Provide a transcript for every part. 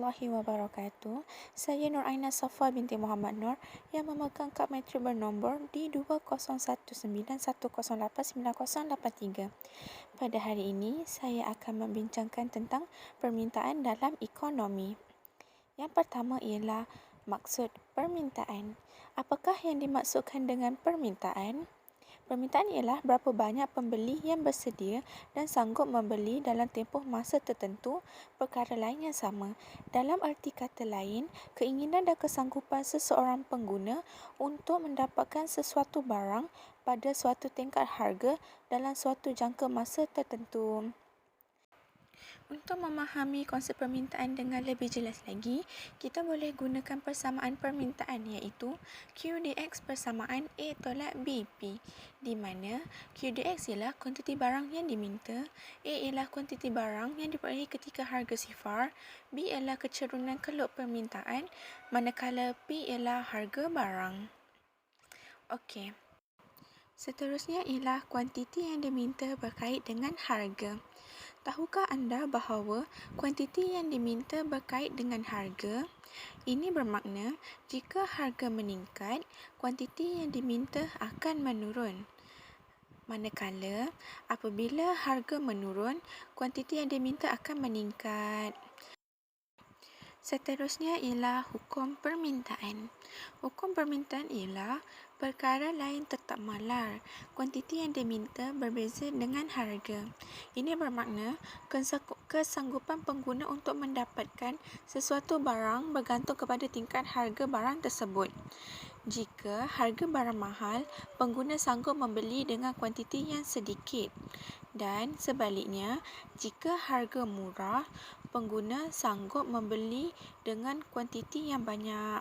warahmatullahi wabarakatuh. Saya Nur Aina Safa binti Muhammad Nur yang memegang kad matrik bernombor D20191089083. Pada hari ini, saya akan membincangkan tentang permintaan dalam ekonomi. Yang pertama ialah maksud permintaan. Apakah yang dimaksudkan dengan permintaan? Permintaan ialah berapa banyak pembeli yang bersedia dan sanggup membeli dalam tempoh masa tertentu perkara lain yang sama. Dalam arti kata lain, keinginan dan kesanggupan seseorang pengguna untuk mendapatkan sesuatu barang pada suatu tingkat harga dalam suatu jangka masa tertentu. Untuk memahami konsep permintaan dengan lebih jelas lagi, kita boleh gunakan persamaan permintaan iaitu QDX persamaan A tolak BP, di mana QDX ialah kuantiti barang yang diminta, A ialah kuantiti barang yang diperolehi ketika harga sifar, B ialah kecerunan keluk permintaan, manakala P ialah harga barang. Okey. Seterusnya ialah kuantiti yang diminta berkait dengan harga. Tahukah anda bahawa kuantiti yang diminta berkait dengan harga? Ini bermakna jika harga meningkat, kuantiti yang diminta akan menurun. Manakala apabila harga menurun, kuantiti yang diminta akan meningkat. Seterusnya ialah hukum permintaan. Hukum permintaan ialah perkara lain tetap malar. Kuantiti yang diminta berbeza dengan harga. Ini bermakna kesanggupan pengguna untuk mendapatkan sesuatu barang bergantung kepada tingkat harga barang tersebut. Jika harga barang mahal, pengguna sanggup membeli dengan kuantiti yang sedikit. Dan sebaliknya, jika harga murah, pengguna sanggup membeli dengan kuantiti yang banyak.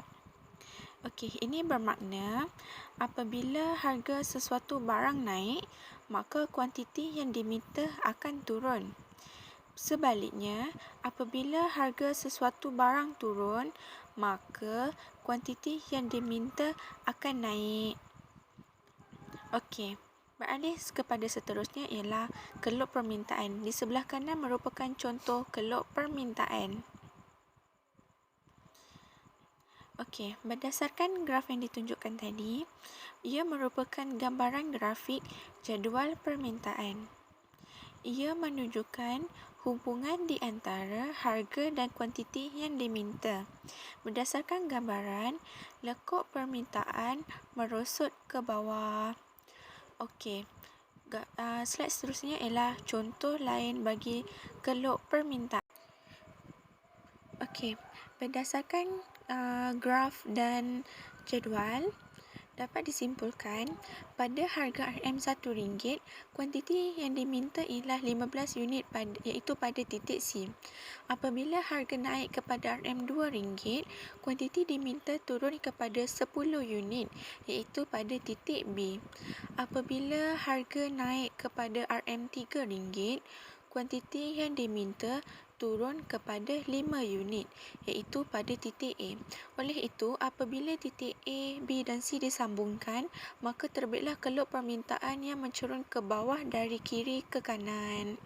Okey, ini bermakna apabila harga sesuatu barang naik, maka kuantiti yang diminta akan turun. Sebaliknya, apabila harga sesuatu barang turun, maka kuantiti yang diminta akan naik. Okey. Beralih kepada seterusnya ialah keluk permintaan. Di sebelah kanan merupakan contoh keluk permintaan. Okey, berdasarkan graf yang ditunjukkan tadi, ia merupakan gambaran grafik jadual permintaan. Ia menunjukkan hubungan di antara harga dan kuantiti yang diminta. Berdasarkan gambaran, lekuk permintaan merosot ke bawah. Okey, slide seterusnya ialah contoh lain bagi keluk permintaan. Okey, berdasarkan graf dan jadual, dapat disimpulkan pada harga RM1, kuantiti yang diminta ialah 15 unit iaitu pada titik C. Apabila harga naik kepada RM2, kuantiti diminta turun kepada 10 unit iaitu pada titik B. Apabila harga naik kepada RM3, kuantiti yang diminta turun kepada 5 unit iaitu pada titik A. Oleh itu, apabila titik A, B dan C disambungkan, maka terbitlah keluk permintaan yang mencerun ke bawah dari kiri ke kanan.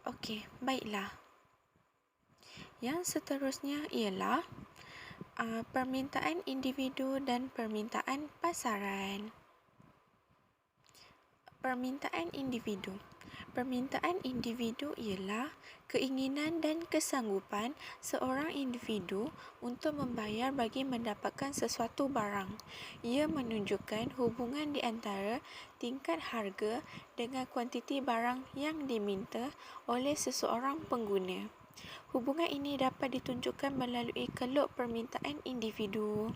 Okey, baiklah. Yang seterusnya ialah permintaan individu dan permintaan pasaran. Permintaan individu. Permintaan individu ialah keinginan dan kesanggupan seorang individu untuk membayar bagi mendapatkan sesuatu barang. Ia menunjukkan hubungan di antara tingkat harga dengan kuantiti barang yang diminta oleh seseorang pengguna. Hubungan ini dapat ditunjukkan melalui keluk permintaan individu.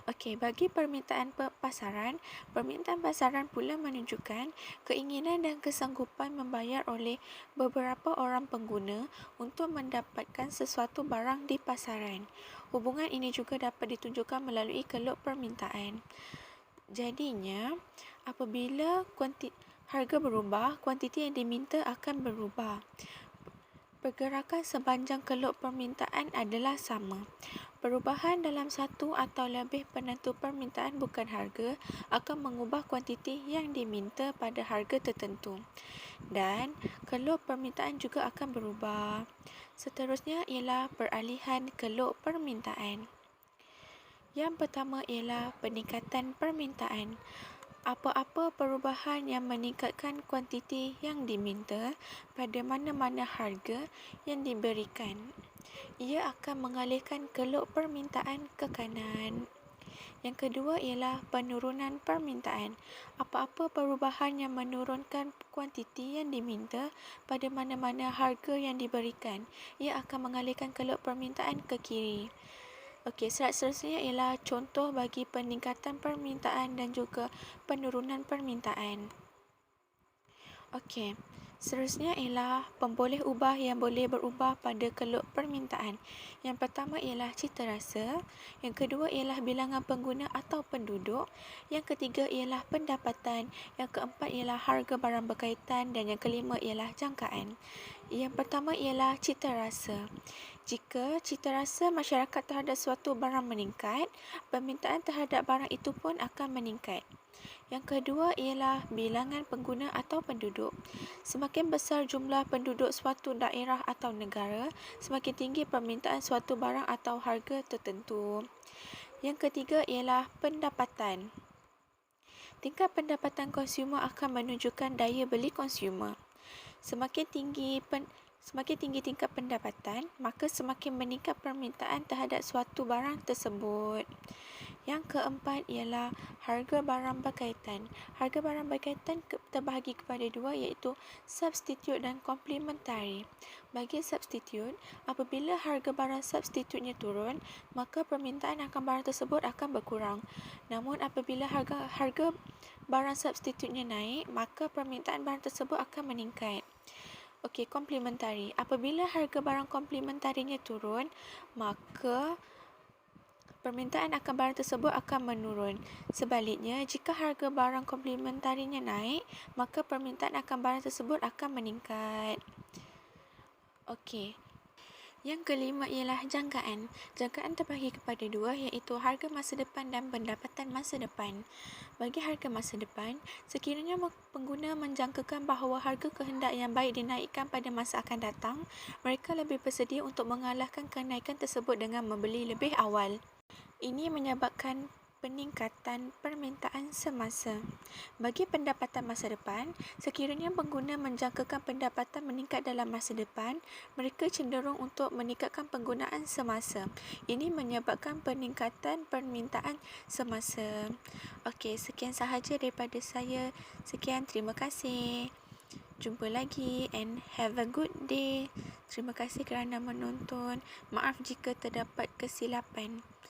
Okey, bagi permintaan pasaran pula menunjukkan keinginan dan kesanggupan membayar oleh beberapa orang pengguna untuk mendapatkan sesuatu barang di pasaran. Hubungan ini juga dapat ditunjukkan melalui keluk permintaan. Jadinya, apabila harga berubah, kuantiti yang diminta akan berubah. Pergerakan sepanjang keluk permintaan adalah sama. Perubahan dalam satu atau lebih penentu permintaan bukan harga akan mengubah kuantiti yang diminta pada harga tertentu. Dan keluk permintaan juga akan berubah. Seterusnya ialah peralihan keluk permintaan. Yang pertama ialah peningkatan permintaan. Apa-apa perubahan yang meningkatkan kuantiti yang diminta pada mana-mana harga yang diberikan, ia akan mengalihkan keluk permintaan ke kanan. Yang kedua ialah penurunan permintaan. Apa-apa perubahan yang menurunkan kuantiti yang diminta pada mana-mana harga yang diberikan, ia akan mengalihkan keluk permintaan ke kiri. Okey, slide seterusnya ialah contoh bagi peningkatan permintaan dan juga penurunan permintaan. Okey, seterusnya ialah pemboleh ubah yang boleh berubah pada keluk permintaan. Yang pertama ialah cita rasa, yang kedua ialah bilangan pengguna atau penduduk, yang ketiga ialah pendapatan, yang keempat ialah harga barang berkaitan dan yang kelima ialah jangkaan. Yang pertama ialah cita rasa. Jika cita rasa masyarakat terhadap suatu barang meningkat, permintaan terhadap barang itu pun akan meningkat. Yang kedua ialah bilangan pengguna atau penduduk. Semakin besar jumlah penduduk suatu daerah atau negara, semakin tinggi permintaan suatu barang atau harga tertentu. Yang ketiga ialah pendapatan. Tingkat pendapatan konsumer akan menunjukkan daya beli konsumer. Semakin tinggi tingkat pendapatan, maka semakin meningkat permintaan terhadap suatu barang tersebut. Yang keempat ialah harga barang berkaitan. Harga barang berkaitan terbahagi kepada dua, iaitu substitut dan komplementari. Bagi substitut, apabila harga barang substitutnya turun, maka permintaan akan barang tersebut akan berkurang. Namun apabila harga barang substitutnya naik, maka permintaan barang tersebut akan meningkat. Okey, komplementari. Apabila harga barang komplementarinya turun, maka permintaan akan barang tersebut akan menurun. Sebaliknya, jika harga barang komplementarinya naik, maka permintaan akan barang tersebut akan meningkat. Okey. Yang kelima ialah jangkaan. Jangkaan terbahagi kepada dua, iaitu harga masa depan dan pendapatan masa depan. Bagi harga masa depan, sekiranya pengguna menjangkakan bahawa harga kehendak yang baik dinaikkan pada masa akan datang, mereka lebih bersedia untuk mengalahkan kenaikan tersebut dengan membeli lebih awal. Ini menyebabkan peningkatan permintaan semasa. Bagi pendapatan masa depan, sekiranya pengguna menjangkakan pendapatan meningkat dalam masa depan, mereka cenderung untuk meningkatkan penggunaan semasa. Ini menyebabkan peningkatan permintaan semasa. Okey, sekian sahaja daripada saya. Sekian, terima kasih. Jumpa lagi and have a good day. Terima kasih kerana menonton. Maaf jika terdapat kesilapan.